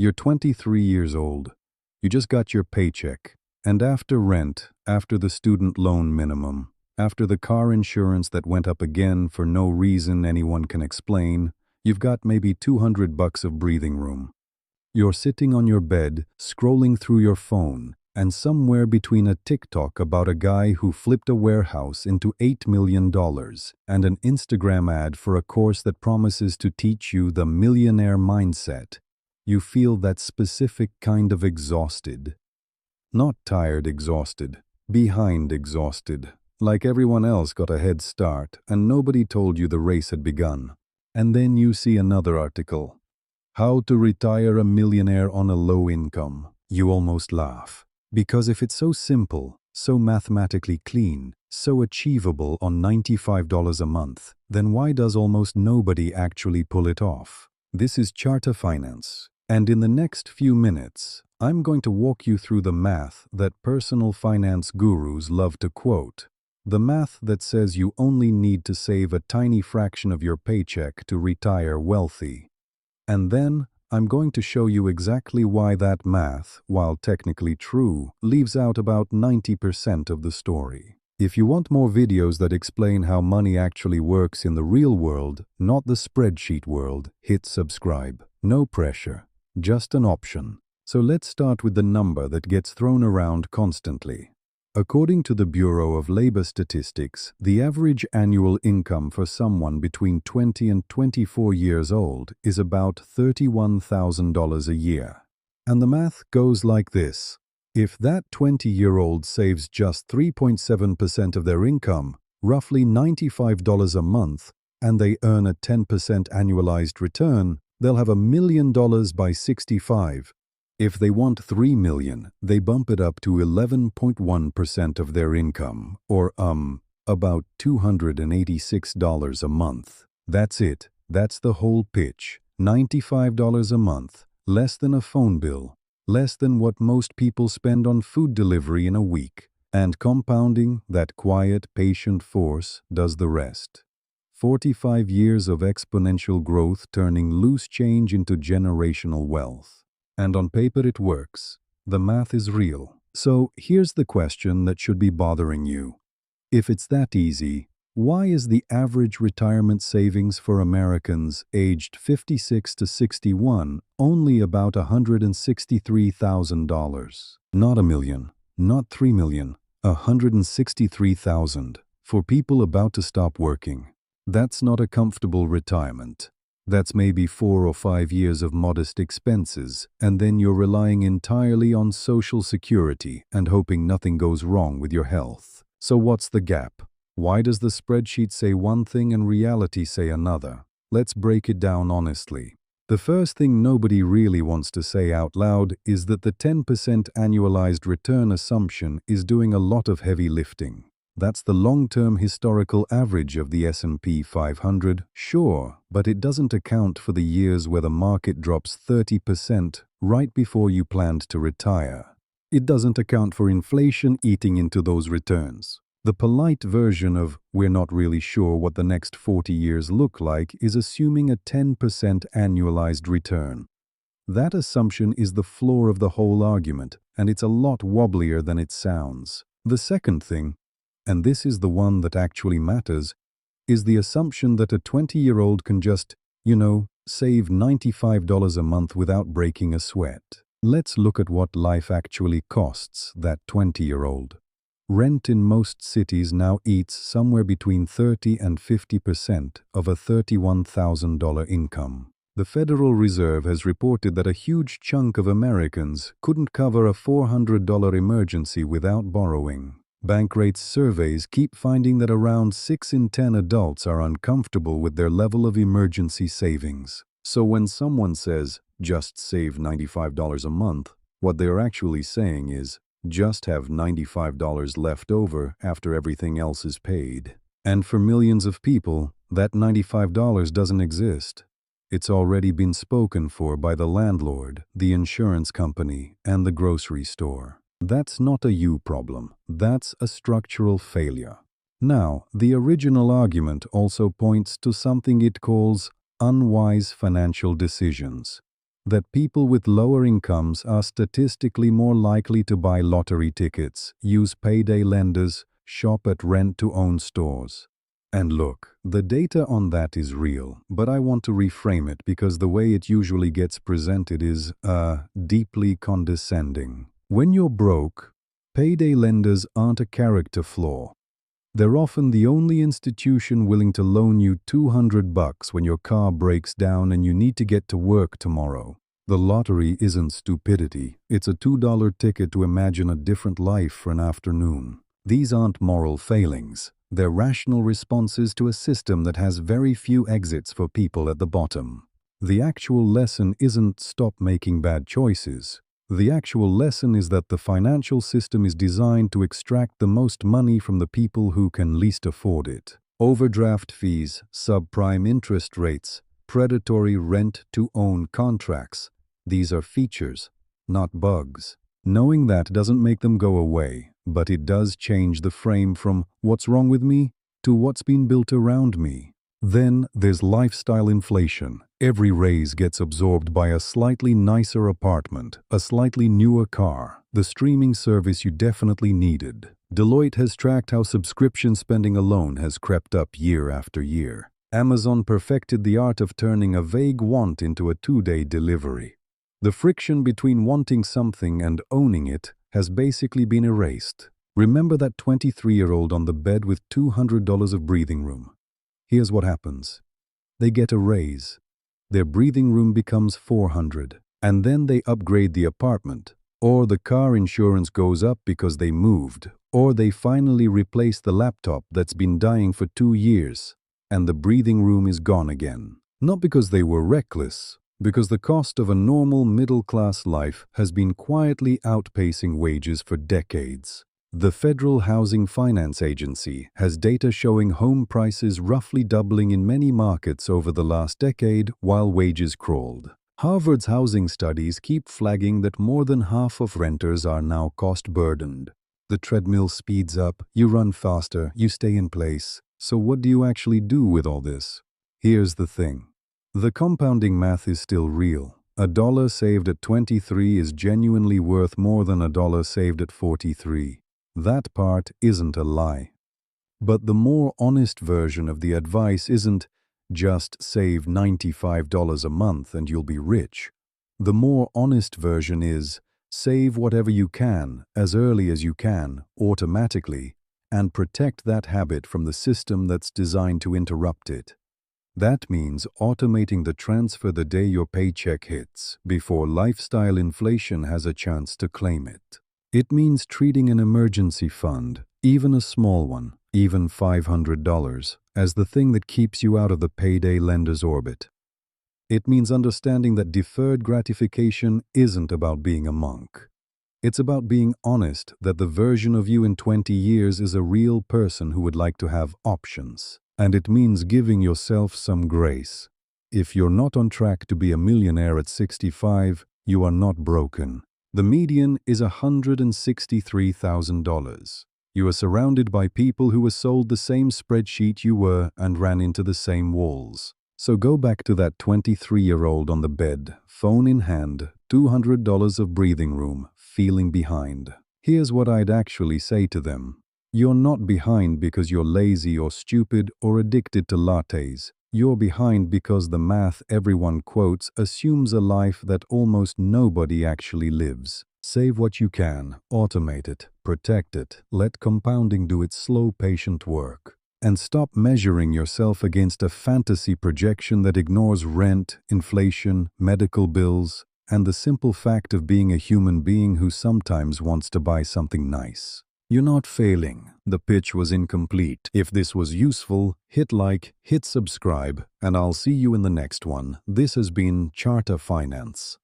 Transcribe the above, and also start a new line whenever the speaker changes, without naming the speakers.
You're 23 years old. You just got your paycheck. And after rent, after the student loan minimum, after the car insurance that went up again for no reason anyone can explain, you've got maybe $200 of breathing room. You're sitting on your bed, scrolling through your phone, and somewhere between a TikTok about a guy who flipped a warehouse into $8 million and an Instagram ad for a course that promises to teach you the millionaire mindset, you feel that specific kind of exhausted. Not tired exhausted, behind exhausted, like everyone else got a head start and nobody told you the race had begun. And then you see another article. How to retire a millionaire on a low income. You almost laugh. Because if it's so simple, so mathematically clean, so achievable on $95 a month, then why does almost nobody actually pull it off? This is Charter Finance, and in the next few minutes, I'm going to walk you through the math that personal finance gurus love to quote. The math that says you only need to save a tiny fraction of your paycheck to retire wealthy. And then, I'm going to show you exactly why that math, while technically true, leaves out about 90% of the story. If you want more videos that explain how money actually works in the real world, not the spreadsheet world, hit subscribe. No pressure, just an option. So let's start with the number that gets thrown around constantly. According to the Bureau of Labor Statistics, the average annual income for someone between 20 and 24 years old is about $31,000 a year. And the math goes like this. If that 20-year-old saves just 3.7% of their income, roughly $95 a month, and they earn a 10% annualized return, they'll have $1 million by 65. If they want $3 million, they bump it up to 11.1% of their income, or about $286 a month. That's it. That's the whole pitch. $95 a month, less than a phone bill, less than what most people spend on food delivery in a week. And compounding, that quiet, patient force does the rest. 45 years of exponential growth turning loose change into generational wealth. And on paper it works. The math is real. So here's the question that should be bothering you. If it's that easy, why is the average retirement savings for Americans aged 56 to 61 only about $163,000? Not $1 million, not $3 million, $163,000 for people about to stop working. That's not a comfortable retirement. That's maybe 4 or 5 years of modest expenses, and then you're relying entirely on Social Security and hoping nothing goes wrong with your health. So what's the gap? Why does the spreadsheet say one thing and reality say another? Let's break it down honestly. The first thing nobody really wants to say out loud is that the 10% annualized return assumption is doing a lot of heavy lifting. That's the long-term historical average of the S&P 500, sure, but it doesn't account for the years where the market drops 30% right before you planned to retire. It doesn't account for inflation eating into those returns. The polite version of "we're not really sure what the next 40 years look like" is assuming a 10% annualized return. That assumption is the floor of the whole argument, and it's a lot wobblier than it sounds. The second thing, and this is the one that actually matters, is the assumption that a 20-year-old can just, save $95 a month without breaking a sweat. Let's look at what life actually costs that 20-year-old. Rent in most cities now eats somewhere between 30 and 50% of a $31,000 income. The Federal Reserve has reported that a huge chunk of Americans couldn't cover a $400 emergency without borrowing. Bankrate's surveys keep finding that around 6 in 10 adults are uncomfortable with their level of emergency savings. So when someone says, just save $95 a month, what they're actually saying is, just have $95 left over after everything else is paid. And for millions of people, that $95 doesn't exist. It's already been spoken for by the landlord, the insurance company, and the grocery store. That's not a you problem. That's a structural failure. Now, the original argument also points to something it calls unwise financial decisions. that people with lower incomes are statistically more likely to buy lottery tickets, use payday lenders, shop at rent-to-own stores. And look, the data on that is real, but I want to reframe it because the way it usually gets presented is, deeply condescending. When you're broke, payday lenders aren't a character flaw. They're often the only institution willing to loan you $200 when your car breaks down and you need to get to work tomorrow. The lottery isn't stupidity. It's a $2 ticket to imagine a different life for an afternoon. These aren't moral failings. They're rational responses to a system that has very few exits for people at the bottom. The actual lesson isn't stop making bad choices. The actual lesson is that the financial system is designed to extract the most money from the people who can least afford it. Overdraft fees, subprime interest rates, predatory rent-to-own contracts. These are features, not bugs. Knowing that doesn't make them go away, but it does change the frame from what's wrong with me to what's been built around me. Then there's lifestyle inflation. Every raise gets absorbed by a slightly nicer apartment, a slightly newer car, the streaming service you definitely needed. Deloitte has tracked how subscription spending alone has crept up year after year. Amazon perfected the art of turning a vague want into a 2-day delivery. The friction between wanting something and owning it has basically been erased. Remember that 23-year-old on the bed with $200 of breathing room? Here's what happens. They get a raise. Their breathing room becomes $400, and then they upgrade the apartment, or the car insurance goes up because they moved, or they finally replace the laptop that's been dying for 2 years, and the breathing room is gone again. Not because they were reckless, because the cost of a normal middle-class life has been quietly outpacing wages for decades. The Federal Housing Finance Agency has data showing home prices roughly doubling in many markets over the last decade while wages crawled. Harvard's housing studies keep flagging that more than half of renters are now cost-burdened. The treadmill speeds up, you run faster, you stay in place. So what do you actually do with all this? Here's the thing. The compounding math is still real. $1 saved at 23 is genuinely worth more than $1 saved at 43. That part isn't a lie. But the more honest version of the advice isn't just save $95 a month and you'll be rich. The more honest version is save whatever you can, as early as you can, automatically, and protect that habit from the system that's designed to interrupt it. That means automating the transfer the day your paycheck hits, before lifestyle inflation has a chance to claim it. It means treating an emergency fund, even a small one, even $500, as the thing that keeps you out of the payday lender's orbit. It means understanding that deferred gratification isn't about being a monk. It's about being honest that the version of you in 20 years is a real person who would like to have options. And it means giving yourself some grace. If you're not on track to be a millionaire at 65, you are not broken. The median is $163,000. You are surrounded by people who were sold the same spreadsheet you were and ran into the same walls. So go back to that 23-year-old on the bed, phone in hand, $200 of breathing room, feeling behind. Here's what I'd actually say to them. You're not behind because you're lazy or stupid or addicted to lattes. You're behind because the math everyone quotes assumes a life that almost nobody actually lives. Save what you can, automate it, protect it, let compounding do its slow, patient work. And stop measuring yourself against a fantasy projection that ignores rent, inflation, medical bills, and the simple fact of being a human being who sometimes wants to buy something nice. You're not failing. The pitch was incomplete. If this was useful, hit like, hit subscribe, and I'll see you in the next one. This has been Charter Finance.